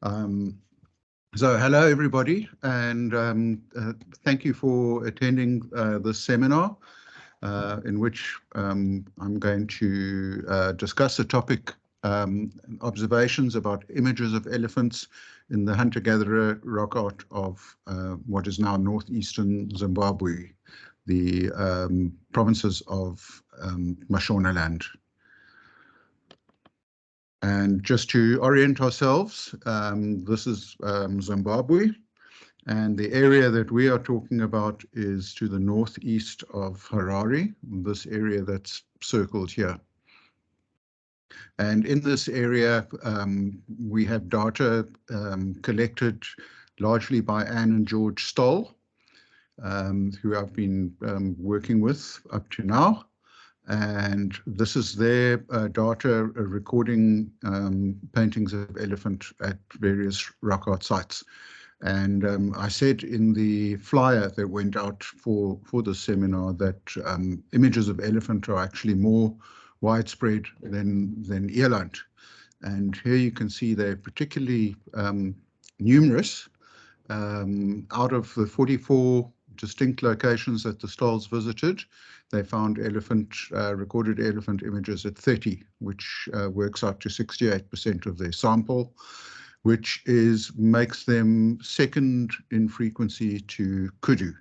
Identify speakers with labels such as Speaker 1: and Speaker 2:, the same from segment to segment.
Speaker 1: So hello everybody, and thank you for attending this seminar in which I'm going to discuss the topic observations about images of elephants in the hunter-gatherer rock art of what is now northeastern Zimbabwe, the provinces of Mashonaland. And just to orient ourselves, this is Zimbabwe, and the area that we are talking about is to the northeast of Harare, this area that's circled here. And in this area, we have data collected largely by Anne and George Stoll, who I've been working with up to now. And this is their data recording paintings of elephant at various rock art sites. And I said in the flyer that went out for the seminar that images of elephant are actually more widespread than eland. And here you can see they're particularly numerous. Out of the 44 distinct locations that the Stolls visited, they found recorded elephant images at 30, which works out to 68% of their sample, which makes them second in frequency to kudu.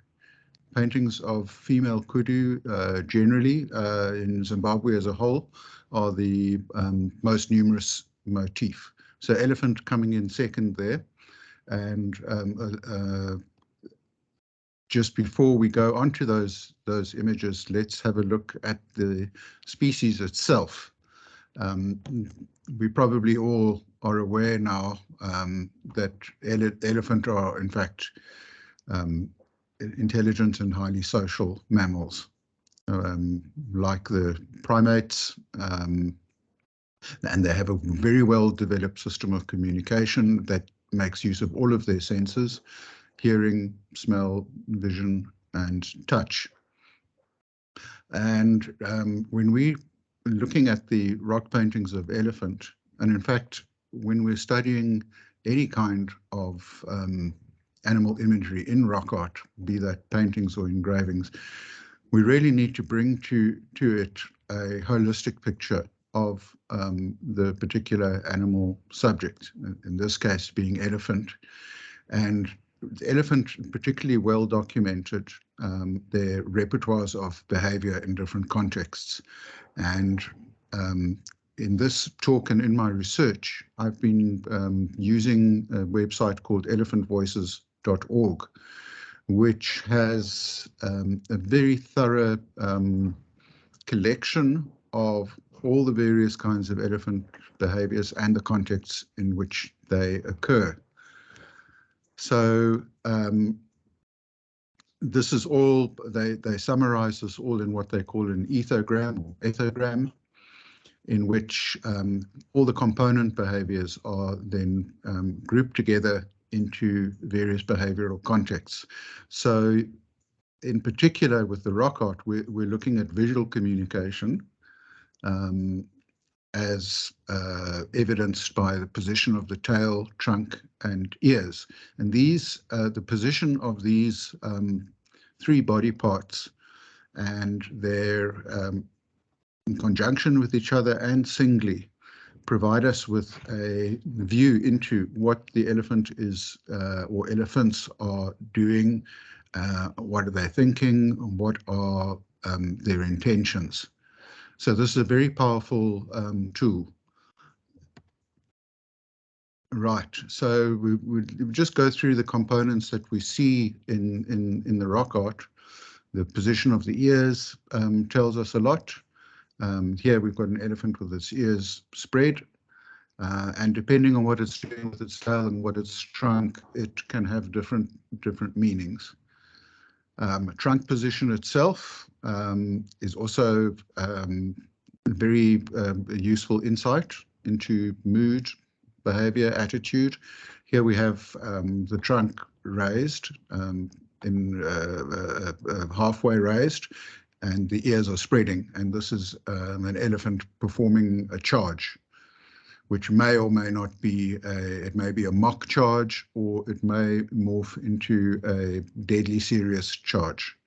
Speaker 1: Paintings of female kudu generally in Zimbabwe as a whole are the most numerous motif. So elephant coming in second there. And just before we go on to those images, let's have a look at the species itself. We probably all are aware now that elephant are in fact intelligent and highly social mammals, like the primates, and they have a very well developed system of communication that makes use of all of their senses: hearing, smell, vision, and touch. And when we're looking at the rock paintings of elephant, and in fact, when we're studying any kind of animal imagery in rock art, be that paintings or engravings, we really need to bring to it a holistic picture of the particular animal subject, in this case being elephant. And the elephant particularly well documented their repertoires of behavior in different contexts. And in this talk and in my research, I've been using a website called elephantvoices.org, which has a very thorough collection of all the various kinds of elephant behaviors and the contexts in which they occur. So this is all, they summarize this all in what they call an ethogram or ethogram, in which all the component behaviors are then grouped together into various behavioral contexts. So in particular with the rock art, we're looking at visual communication as evidenced by the position of the tail, trunk, and ears. And these, the position of these three body parts and their in conjunction with each other and singly provide us with a view into what the elephant is or elephants are doing, what are they thinking, what are their intentions. So this is a very powerful tool. Right, so we just go through the components that we see in the rock art. The position of the ears tells us a lot. Here we've got an elephant with its ears spread, and depending on what it's doing with its tail and what its trunk, it can have different meanings. Trunk position itself is also very useful insight into mood, behavior, attitude. Here we have the trunk raised, halfway raised, and the ears are spreading, and this is an elephant performing a charge. which may or may not be it may be a mock charge, or it may morph into a deadly serious charge,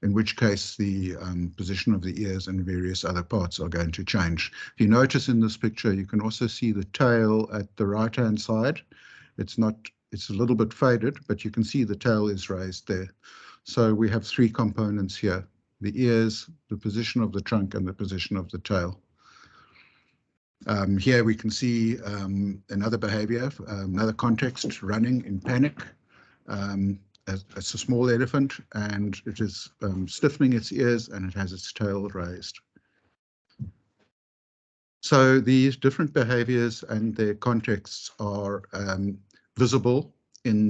Speaker 1: in which case the position of the ears and various other parts are going to change. If you notice in this picture, you can also see the tail at the right-hand side. It's a little bit faded, but you can see the tail is raised there. So we have three components here: the ears, the position of the trunk, and the position of the tail. Here we can see another behavior, another context: running in panic. It's a small elephant, and it is stiffening its ears, and it has its tail raised. So these different behaviors and their contexts are visible in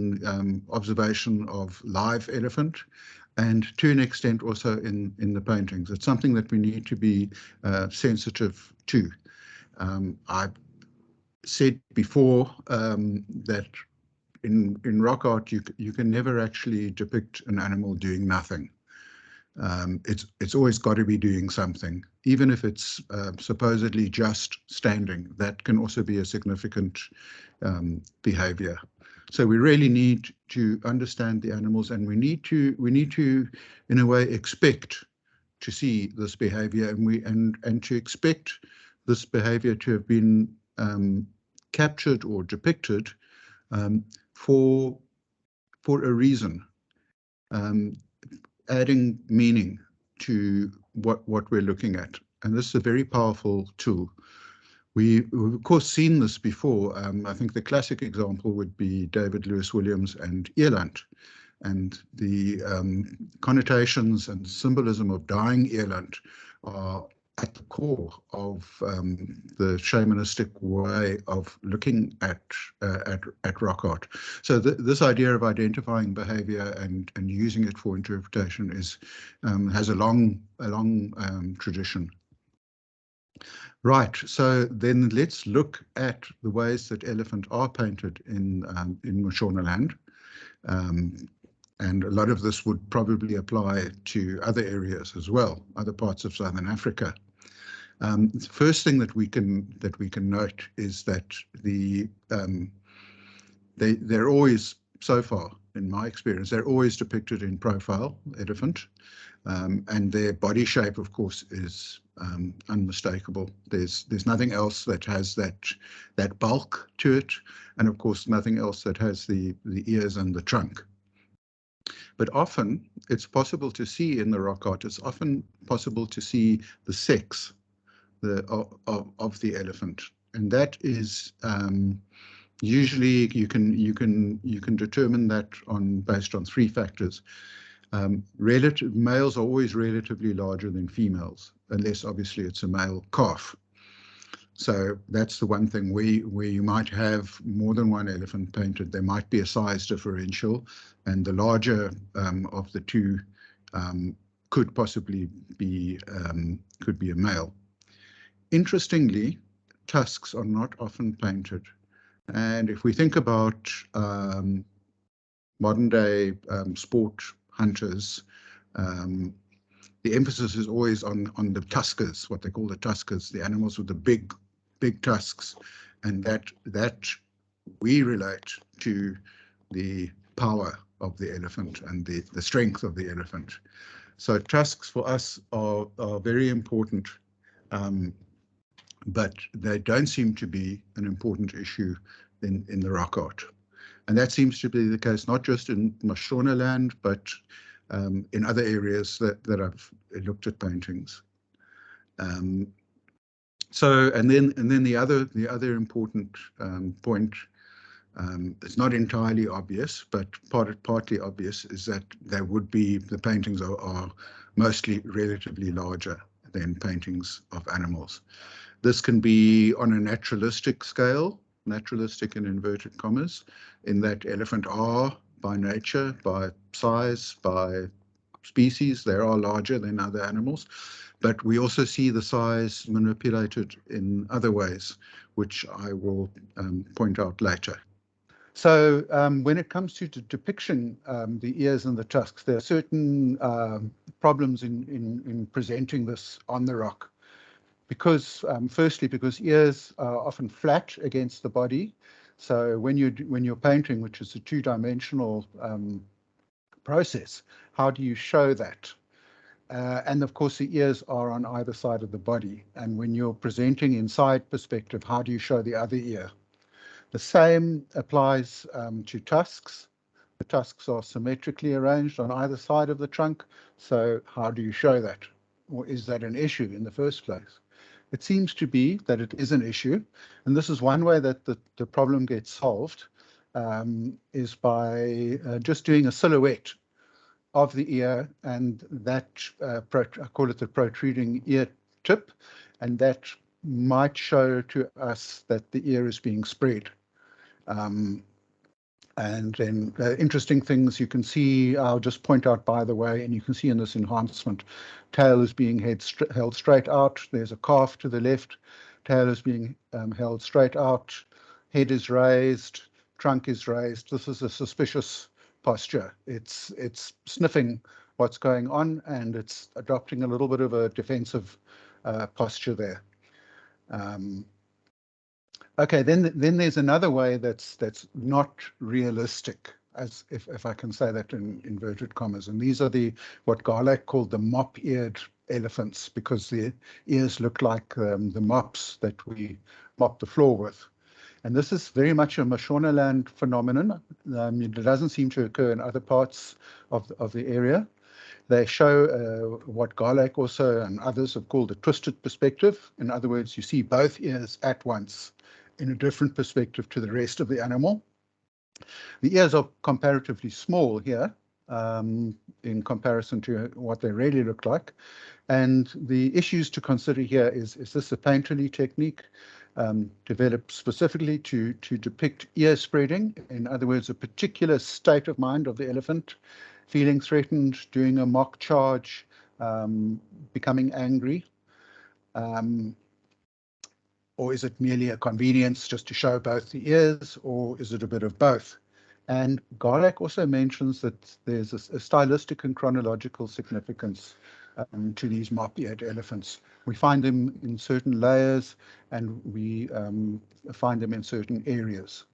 Speaker 1: observation of live elephant, and to an extent also in the paintings. It's something that we need to be sensitive to. I said before that in rock art you can never actually depict an animal doing nothing. It's always got to be doing something, even if it's supposedly just standing. That can also be a significant behavior. So we really need to understand the animals, and we need to in a way expect to see this behavior, and to expect this behavior to have been captured or depicted for a reason, adding meaning to what we're looking at. And this is a very powerful tool. We've of course seen this before. I think the classic example would be David Lewis Williams and eland, and the connotations and symbolism of dying eland are at the core of the shamanistic way of looking at rock art. So this idea of identifying behavior and using it for interpretation has a long tradition. Right, so then let's look at the ways that elephant are painted in Mashonaland. And a lot of this would probably apply to other areas as well, other parts of Southern Africa. The first thing that we can note is that they're always, so far in my experience, they're always depicted in profile elephant, and their body shape, of course, is unmistakable. There's nothing else that has that bulk to it, and of course nothing else that has the ears and the trunk. But often it's possible to see in the rock art, it's often possible to see the sex of the elephant, and that is usually you can determine that based on three factors. Males are always relatively larger than females, unless obviously it's a male calf. So that's the one thing where you might have more than one elephant painted. There might be a size differential, and the larger of the two could possibly be a male. Interestingly, tusks are not often painted, and if we think about modern day sport hunters, the emphasis is always on the tuskers, what they call the tuskers, the animals with the big tusks, and that we relate to the power of the elephant and the strength of the elephant. So tusks for us are very important, but they don't seem to be an important issue in the rock art. And that seems to be the case not just in Mashonaland, but in other areas that I've looked at paintings. So and then the other important point, it's not entirely obvious, but partly obvious, is that the paintings are mostly relatively larger than paintings of animals. This can be on a naturalistic scale, naturalistic in inverted commas, in that elephant are by nature, by size, by species, they are larger than other animals. But we also see the size manipulated in other ways, which I will point out later. So when it comes to depiction, the ears and the tusks, there are certain problems in presenting this on the rock, because firstly, because ears are often flat against the body. So when you're painting, which is a two-dimensional process, how do you show that? And of course, the ears are on either side of the body. And when you're presenting in side perspective, how do you show the other ear? The same applies to tusks. The tusks are symmetrically arranged on either side of the trunk. So how do you show that? Or is that an issue in the first place? It seems to be that it is an issue. And this is one way that the problem gets solved, is by just doing a silhouette of the ear, and that, I call it the protruding ear tip, and that might show to us that the ear is being spread. And then interesting things you can see, I'll just point out by the way, and you can see in this enhancement, tail is being held straight out. There's a calf to the left. Tail is being held straight out. Head is raised. Trunk is raised. This is a suspicious posture. It's sniffing what's going on, and it's adopting a little bit of a defensive posture there. Okay, then there's another way that's not realistic, as if I can say that in inverted commas, and these are what Garlack called the mop-eared elephants, because the ears look like the mops that we mop the floor with. And this is very much a Mashonaland phenomenon. It doesn't seem to occur in other parts of the area. They show what Garlack also and others have called a twisted perspective. In other words, you see both ears at once in a different perspective to the rest of the animal. The ears are comparatively small here in comparison to what they really look like. And the issues to consider here is this a painterly technique developed specifically to depict ear spreading? In other words, a particular state of mind of the elephant, feeling threatened, doing a mock charge, becoming angry. Or is it merely a convenience just to show both the ears, or is it a bit of both? And Garlack also mentions that there's a stylistic and chronological significance to these mop-eared elephants. We find them in certain layers, and we find them in certain areas.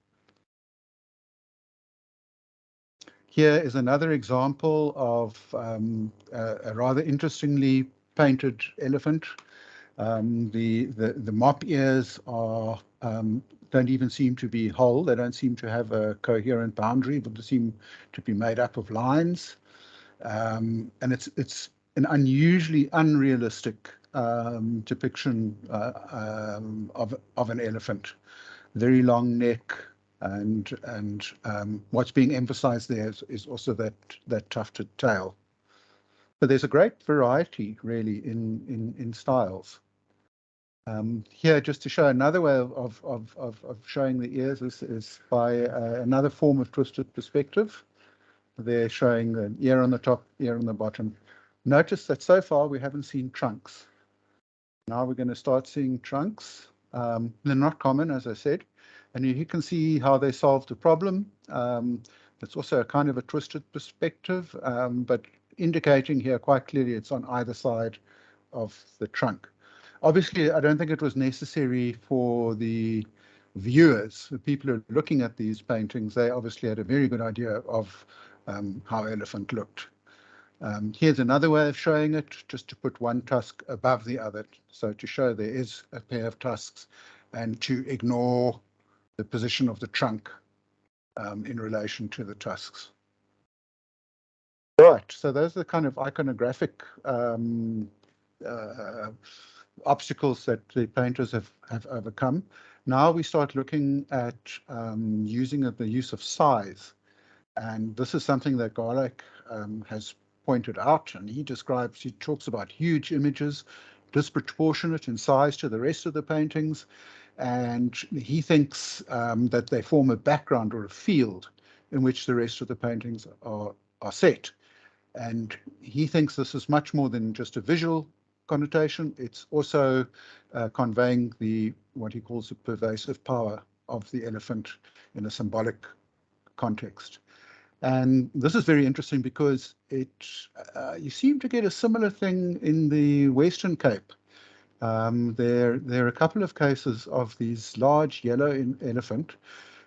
Speaker 1: Here is another example of a rather interestingly painted elephant. The mop ears are don't even seem to be whole. They don't seem to have a coherent boundary, but they seem to be made up of lines. And it's an unusually unrealistic depiction of an elephant. Very long neck, and what's being emphasized there is also that tufted tail. But there's a great variety, really, in styles. Here, just to show another way of showing the ears is by another form of twisted perspective. They're showing the ear on the top, ear on the bottom. Notice that so far we haven't seen trunks. Now we're going to start seeing trunks. They're not common, as I said. And you can see how they solved the problem. It's also a kind of a twisted perspective, but indicating here quite clearly it's on either side of the trunk. Obviously, I don't think it was necessary for the viewers, the people who are looking at these paintings. They obviously had a very good idea of how elephant looked. Here's another way of showing it, just to put one tusk above the other. So to show there is a pair of tusks, and to ignore the position of the trunk in relation to the tusks. Right, so those are the kind of iconographic obstacles that the painters have overcome. Now we start looking at using the use of size. And this is something that Garlack has pointed out, and he talks about huge images, disproportionate in size to the rest of the paintings. And he thinks that they form a background or a field in which the rest of the paintings are set. And he thinks this is much more than just a visual connotation. It's also conveying what he calls the pervasive power of the elephant in a symbolic context. And this is very interesting because you seem to get a similar thing in the Western Cape. There are a couple of cases of these large yellow elephant,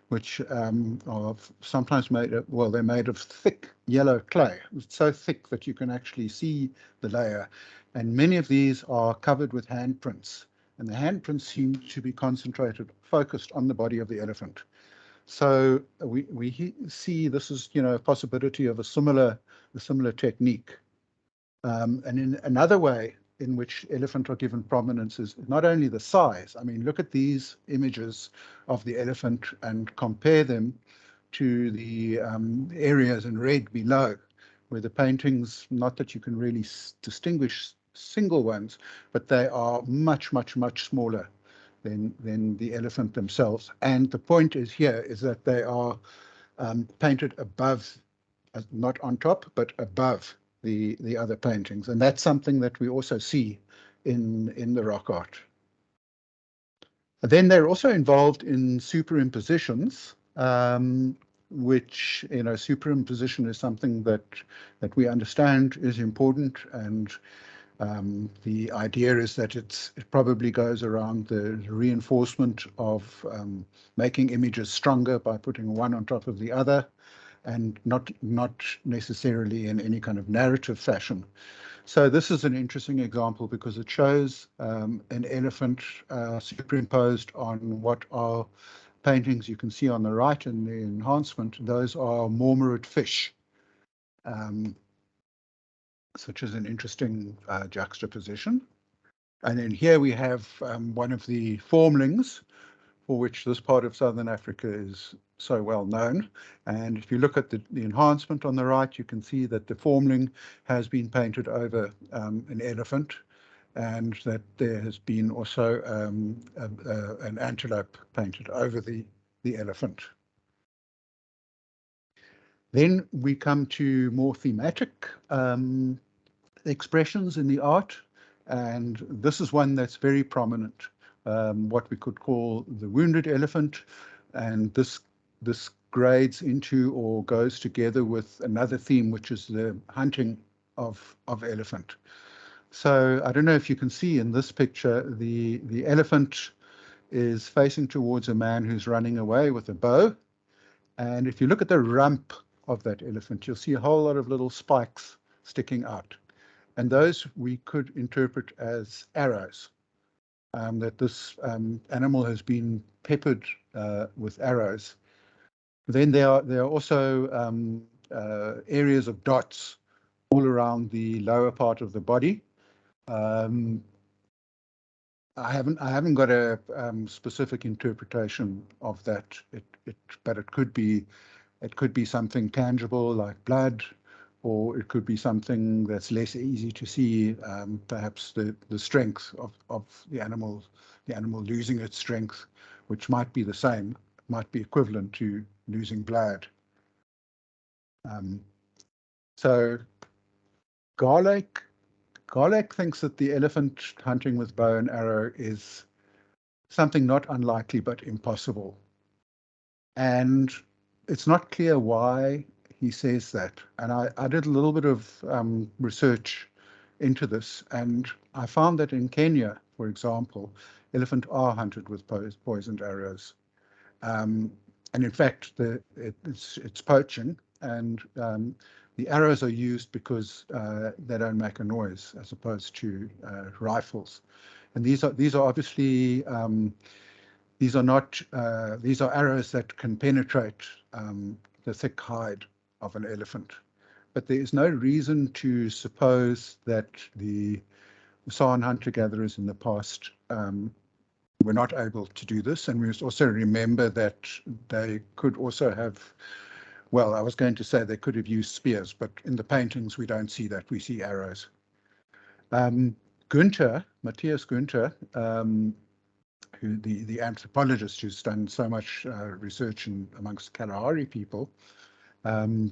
Speaker 1: which are sometimes made of, well, they're made of thick yellow clay. It's so thick that you can actually see the layer. And many of these are covered with handprints. And the handprints seem to be concentrated, focused on the body of the elephant. So we see this is, a possibility of a similar technique. And in another way in which elephant are given prominence is not only the size. I mean, look at these images of the elephant and compare them to the areas in red below, where the paintings, not that you can really distinguish single ones, but they are much, much, much smaller than the elephant themselves. And the point is here is that they are painted above, not on top, but above the other paintings. And that's something that we also see in the rock art. And then they're also involved in superimpositions, which, superimposition is something that we understand is important. And the idea is that it probably goes around the reinforcement of making images stronger by putting one on top of the other, and not necessarily in any kind of narrative fashion. So this is an interesting example because it shows an elephant superimposed on what are paintings you can see on the right in the enhancement. Those are marmoret fish, which is an interesting juxtaposition. And then here we have one of the formlings, for which this part of Southern Africa is so well known. And if you look at the enhancement on the right, you can see that the formling has been painted over an elephant, and that there has been also an antelope painted over the elephant. Then we come to more thematic expressions in the art, and this is one that's very prominent. What we could call the wounded elephant, and this grades into or goes together with another theme, which is the hunting of elephant. So I don't know if you can see in this picture, the elephant is facing towards a man who's running away with a bow. And if you look at the rump of that elephant, you'll see a whole lot of little spikes sticking out. And those we could interpret as arrows. That this animal has been peppered with arrows. Then there are also areas of dots all around the lower part of the body. I haven't got a specific interpretation of that. But it could be something tangible like blood, or it could be something that's less easy to see, perhaps the strength of the animal losing its strength, which might be the same, might be equivalent to losing blood. So Garlake thinks that the elephant hunting with bow and arrow is something not unlikely but impossible. And it's not clear why he says that. And I did a little bit of research into this, and I found that in Kenya, for example, elephant are hunted with poisoned arrows. And in fact, it's poaching, and the arrows are used because they don't make a noise, as opposed to rifles. And these are obviously these are arrows that can penetrate the thick hide of an elephant. But there is no reason to suppose that the San hunter-gatherers in the past were not able to do this. And we must also remember that they could also have, well, I was going to say they could have used spears, but in the paintings we don't see that. We see arrows. Matthias Günther, who the anthropologist who's done so much research amongst Kalahari people,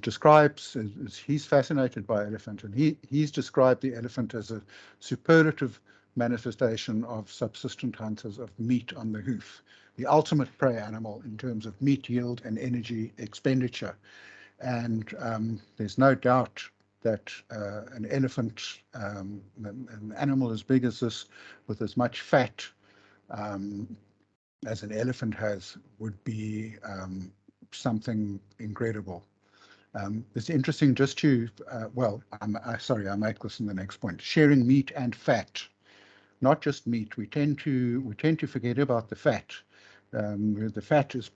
Speaker 1: describes, he's fascinated by elephant, and he's described the elephant as a superlative manifestation of subsistent hunters of meat on the hoof, the ultimate prey animal in terms of meat yield and energy expenditure. And there's no doubt that an elephant, an animal as big as this, with as much fat as an elephant has, would be something incredible. It's interesting just to, well, sorry, I make this in the next point. Sharing meat and fat, not just meat. We tend to forget about the fat. The fat is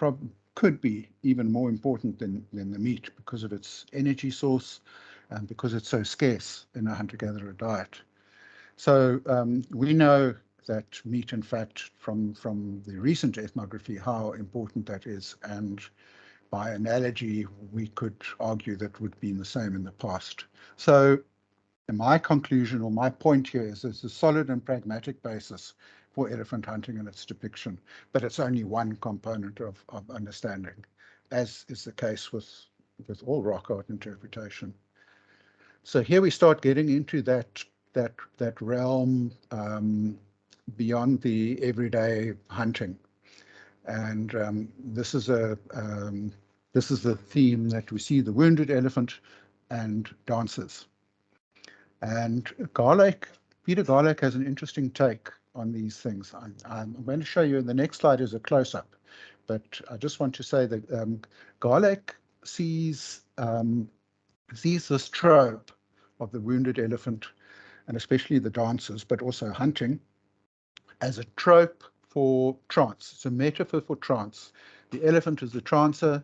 Speaker 1: could be even more important than the meat because of its energy source and because it's so scarce in a hunter-gatherer diet. So we know that meat and fat from the recent ethnography, how important that is, and by analogy, we could argue that would be the same in the past. So my conclusion or my point here is there's a solid and pragmatic basis for elephant hunting and its depiction, but it's only one component of understanding, as is the case with all rock art interpretation. So here we start getting into that realm beyond the everyday hunting, and this is the theme that we see: the wounded elephant and dancers. And Peter Garlake has an interesting take on these things. I'm going to show you, the next slide is a close-up, but I just want to say that Garlake sees this trope of the wounded elephant, and especially the dancers, but also hunting, as a trope for trance. It's a metaphor for trance. The elephant is the trancer.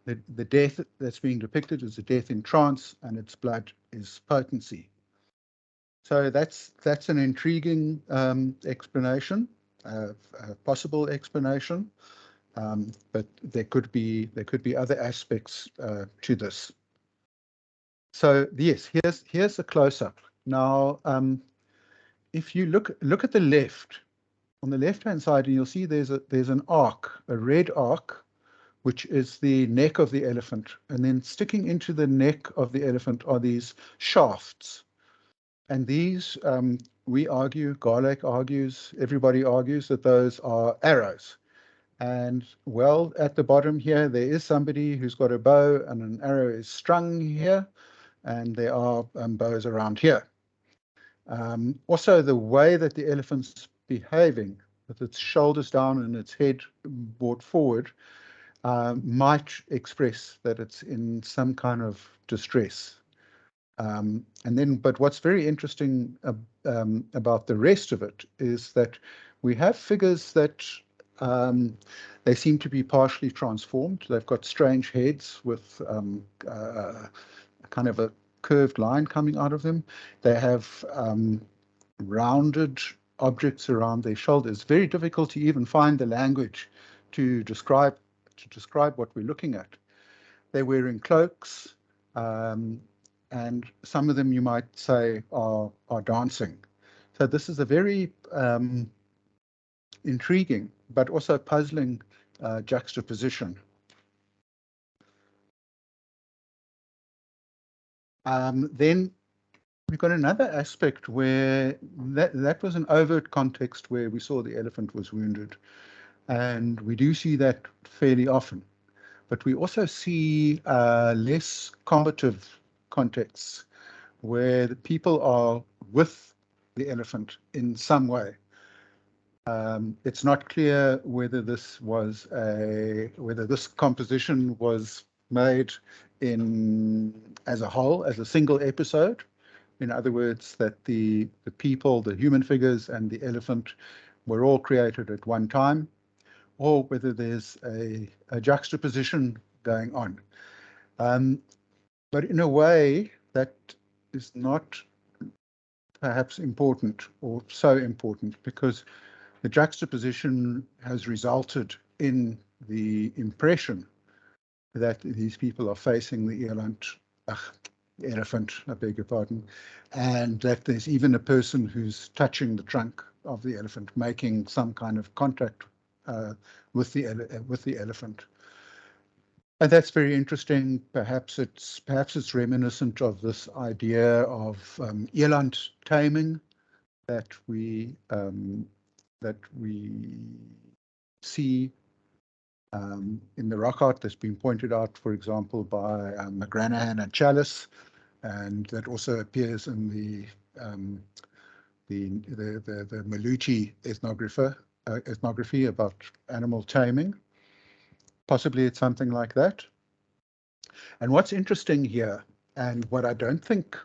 Speaker 1: The death that's being depicted is the death in trance, and its blood is potency. So that's an intriguing explanation, a possible explanation, but there could be other aspects to this. So yes, here's a close-up. Now, if you look at the left, on the left-hand side, and you'll see there's an arc, a red arc, which is the neck of the elephant, and then sticking into the neck of the elephant are these shafts. And these, we argue, Garlake argues, everybody argues that those are arrows. And well, at the bottom here, there is somebody who's got a bow and an arrow is strung here, and there are bows around here. Also, the way that the elephant's behaving, with its shoulders down and its head brought forward, might express that it's in some kind of distress. But what's very interesting about the rest of it is that we have figures that they seem to be partially transformed. They've got strange heads with kind of a curved line coming out of them. They have rounded objects around their shoulders. Very difficult to even find the language to describe what we're looking at. They're wearing cloaks, and some of them you might say are dancing. So this is a very intriguing but also puzzling juxtaposition. Then we've got another aspect where that was an overt context where we saw the elephant was wounded, and we do see that fairly often. But we also see less combative contexts where the people are with the elephant in some way. It's not clear whether this composition was made as a whole, as a single episode. In other words, that the people, the human figures, and the elephant were all created at one time, or whether there's a juxtaposition going on. But in a way, that is not perhaps important or so important, because the juxtaposition has resulted in the impression that these people are facing the elephant, I beg your pardon, and that there's even a person who's touching the trunk of the elephant, making some kind of contact with the elephant. And that's very interesting. Perhaps it's reminiscent of this idea of eland taming that we see in the rock art that's been pointed out, for example, by McGranahan and Chalice, and that also appears in the Maluchi ethnography about animal taming. Possibly it's something like that. And what's interesting here, and what I don't think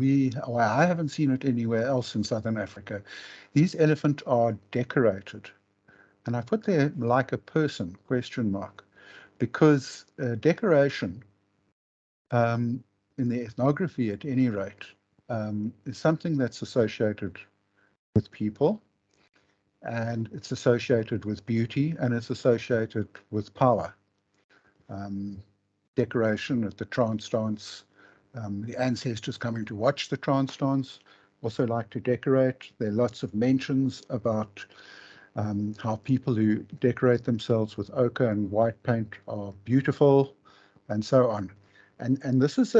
Speaker 1: I haven't seen it anywhere else in Southern Africa, these elephants are decorated. And I put there like a person, question mark, because decoration, in the ethnography at any rate, is something that's associated with people, and it's associated with beauty, and it's associated with power. Decoration at the trance dance, the ancestors coming to watch the trance dance also like to decorate. There are lots of mentions about how people who decorate themselves with ochre and white paint are beautiful, and so on. And this is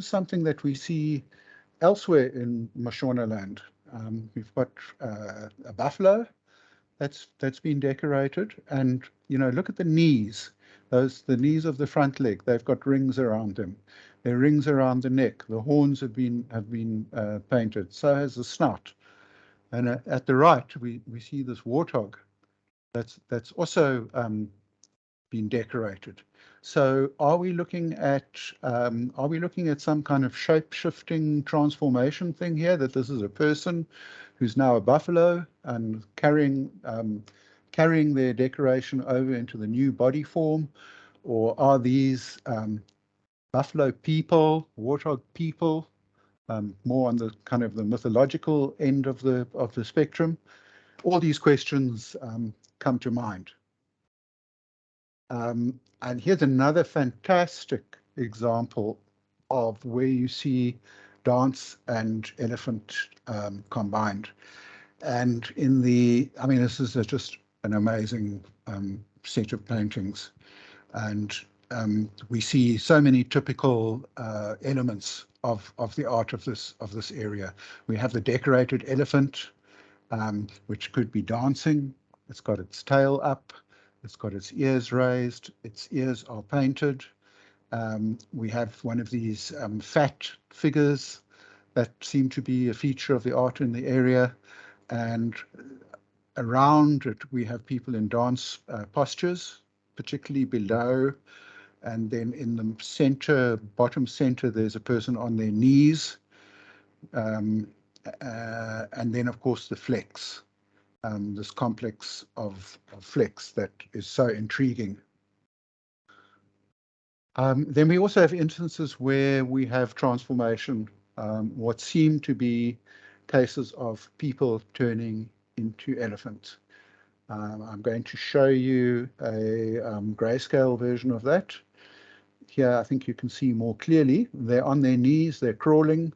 Speaker 1: something that we see elsewhere in Mashonaland. We've got a buffalo that's been decorated, and look at the knees. The knees of the front leg. They've got rings around them. There are rings around the neck. The horns have been painted. So has the snout. And at the right, we see this warthog that's also been decorated. So are we looking at some kind of shape-shifting transformation thing here, that this is a person who's now a buffalo and carrying their decoration over into the new body form? Or are these buffalo people, warthog people, more on the kind of the mythological end of the spectrum? All these questions come to mind. And here's another fantastic example of where you see dance and elephant combined. And this is just an amazing set of paintings. And we see so many typical elements of the art of this area. We have the decorated elephant, which could be dancing. It's got its tail up. It's got its ears raised. Its ears are painted. We have one of these fat figures that seem to be a feature of the art in the area. And around it, we have people in dance postures, particularly below. And then in the center, bottom center, there's a person on their knees. And then, of course, the flex. This complex of flex that is so intriguing. Then we also have instances where we have transformation, what seem to be cases of people turning into elephants. I'm going to show you a grayscale version of that. Here, I think you can see more clearly. They're on their knees, they're crawling.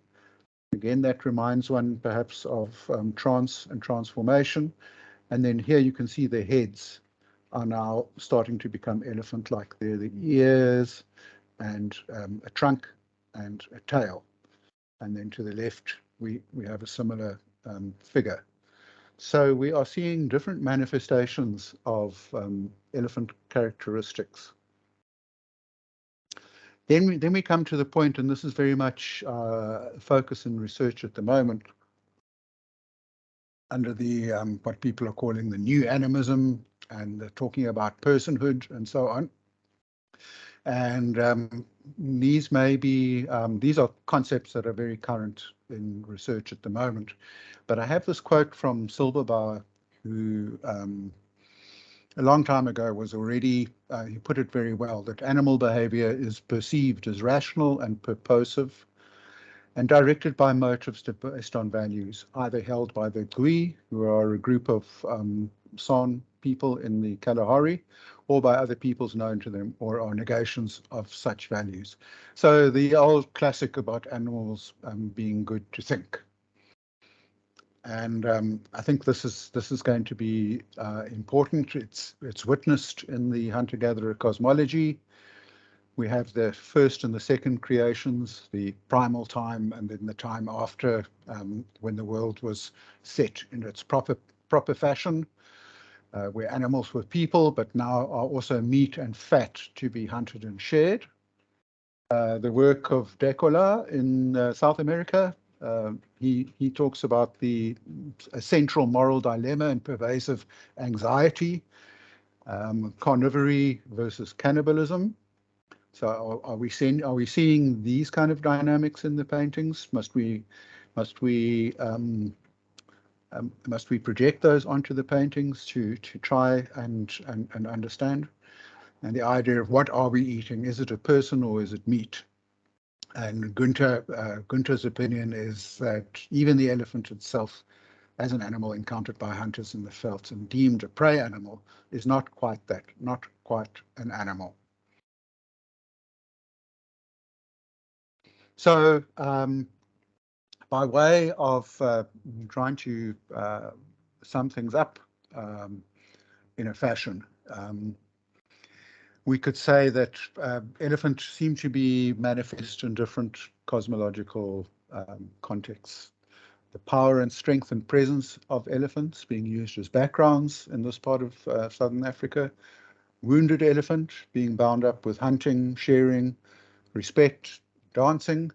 Speaker 1: Again, that reminds one perhaps of trance and transformation. And then here you can see the heads are now starting to become elephant-like. They're the ears and a trunk and a tail. And then to the left, we have a similar figure. So we are seeing different manifestations of elephant characteristics. Then we come to the point, and this is very much focus in research at the moment, under the what people are calling the new animism, and they're talking about personhood and so on. And these are concepts that are very current in research at the moment. But I have this quote from Silberbauer, who a long time ago was already, he put it very well, that animal behavior is perceived as rational and purposive and directed by motives based on values, either held by the Gui, who are a group of San people in the Kalahari, or by other peoples known to them, or are negations of such values. So the old classic about animals being good to think. And I think this is going to be important. It's witnessed in the hunter-gatherer cosmology. We have the first and the second creations, the primal time, and then the time after, when the world was set in its proper fashion, where animals were people, but now are also meat and fat to be hunted and shared. The work of Decola in South America. He talks about a central moral dilemma and pervasive anxiety, carnivory versus cannibalism. So are we seeing these kind of dynamics in the paintings? Must we project those onto the paintings to try and understand? And the idea of what are we eating? Is it a person or is it meat? And Gunther's opinion is that even the elephant itself, as an animal encountered by hunters in the veldt and deemed a prey animal, is not quite an animal. So by way of trying to sum things up in a fashion, we could say that elephants seem to be manifest in different cosmological contexts. The power and strength and presence of elephants being used as backgrounds in this part of Southern Africa. Wounded elephant being bound up with hunting, sharing, respect, dancing.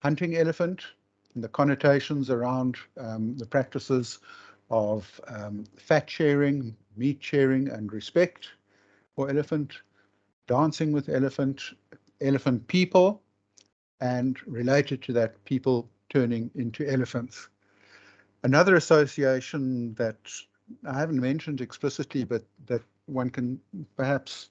Speaker 1: Hunting elephant and the connotations around the practices of fat sharing, meat sharing, and respect for elephant. Dancing with elephant, elephant people, and related to that, people turning into elephants. Another association that I haven't mentioned explicitly, but that one can perhaps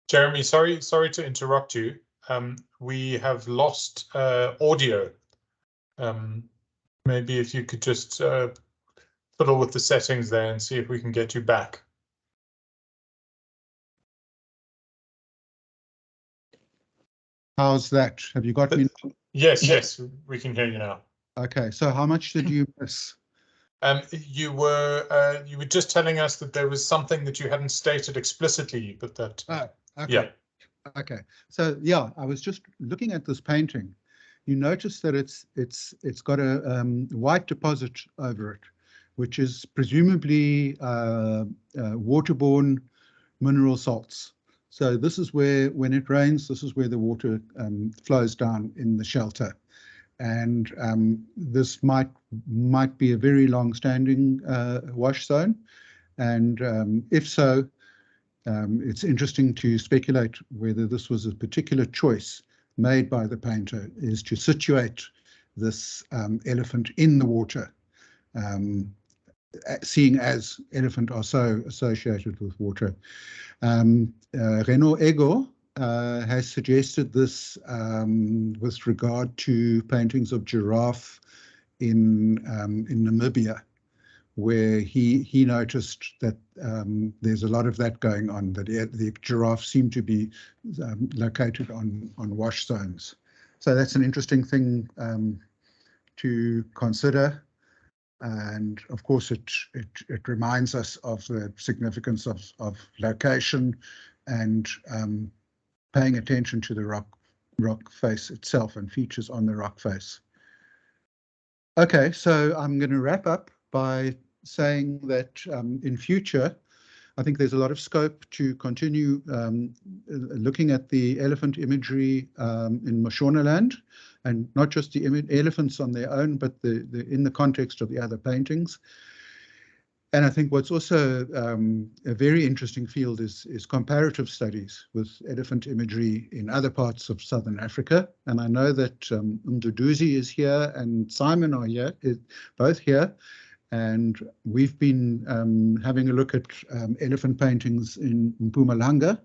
Speaker 2: Jeremy, sorry to interrupt you. We have lost audio. Maybe if you could just fiddle with the settings there and see if we can get you back.
Speaker 1: How's that? Have you got me?
Speaker 2: Yes, we can hear you now.
Speaker 1: Okay, so how much did you miss?
Speaker 2: You were just telling us that there was something that you hadn't stated explicitly, but that
Speaker 1: okay.
Speaker 2: Yeah.
Speaker 1: Okay, so yeah, I was just looking at this painting. You notice that it's got a white deposit over it, which is presumably waterborne mineral salts. So this is where, when it rains, this is where the water flows down in the shelter. And this might be a very long-standing wash zone. And if so, it's interesting to speculate whether this was a particular choice made by the painter, is to situate this elephant in the water, seeing as elephant are so associated with water. Renaud Ego has suggested this with regard to paintings of giraffe in Namibia, where he noticed that there's a lot of that going on, that the giraffes seem to be located on wash zones. So that's an interesting thing to consider. And of course, it reminds us of the significance of location and paying attention to the rock face itself and features on the rock face. Okay, so I'm going to wrap up by saying that in future, I think there's a lot of scope to continue looking at the elephant imagery in Mashonaland, and not just the elephants on their own, but in the context of the other paintings. And I think what's also a very interesting field is comparative studies with elephant imagery in other parts of Southern Africa. And I know that Mduduzi is here and Simon are here, both here. And we've been having a look at elephant paintings in Mpumalanga.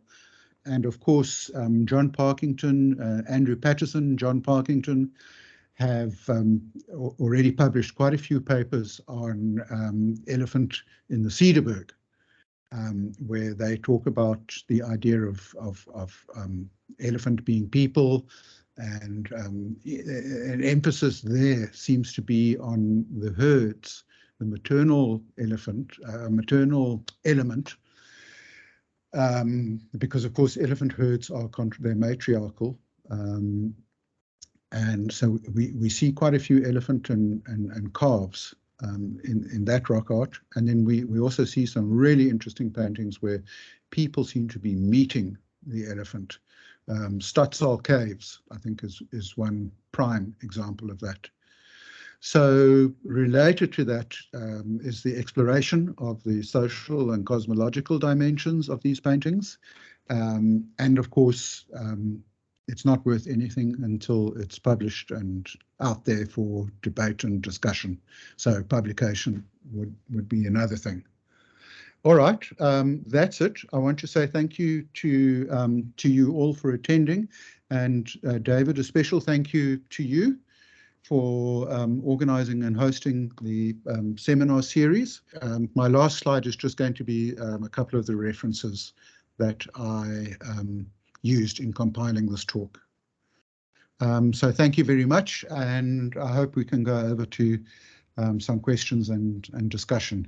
Speaker 1: And of course, John Parkington, Andrew Patterson, John Parkington have already published quite a few papers on elephant in the Cederberg, where they talk about the idea of elephant being people, and an emphasis there seems to be on the herds the maternal element, because of course elephant herds are they're matriarchal, and so we see quite a few elephant and calves in that rock art, and then we also see some really interesting paintings where people seem to be meeting the elephant. Stadsal Caves, I think, is one prime example of that. So related to that is the exploration of the social and cosmological dimensions of these paintings. And of course, it's not worth anything until it's published and out there for debate and discussion. So publication would be another thing. All right, that's it. I want to say thank you to you all for attending, and David, a special thank you to you for organising and hosting the seminar series. My last slide is just going to be a couple of the references that I used in compiling this talk. So thank you very much, and I hope we can go over to some questions and discussion.